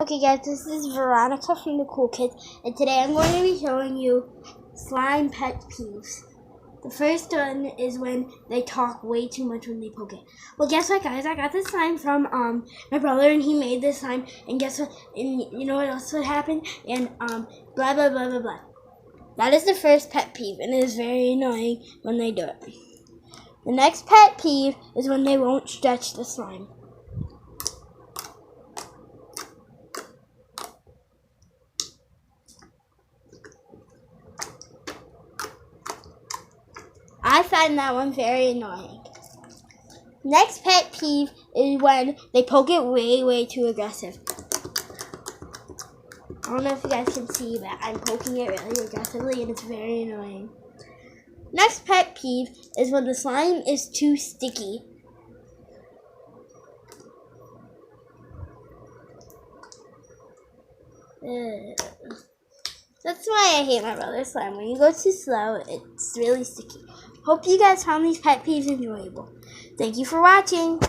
Okay guys, this is Veronica from the Cool Kids, and today I'm going to be showing you slime pet peeves. The first one is when they talk way too much when they poke it. Well, guess what guys, I got this slime from my brother, and he made this slime, and guess what, and you know what else would happen, and blah blah blah blah blah. That is the first pet peeve, and it is very annoying when they do it. The next pet peeve is when they won't stretch the slime. I find that one very annoying. Next pet peeve is when they poke it way too aggressive. I don't know if you guys can see, but I'm poking it really aggressively and it's very annoying. Next pet peeve is when the slime is too sticky. That's why I hate my brother's slime. When you go too slow, it's really sticky. Hope you guys found these pet peeves enjoyable. Thank you for watching.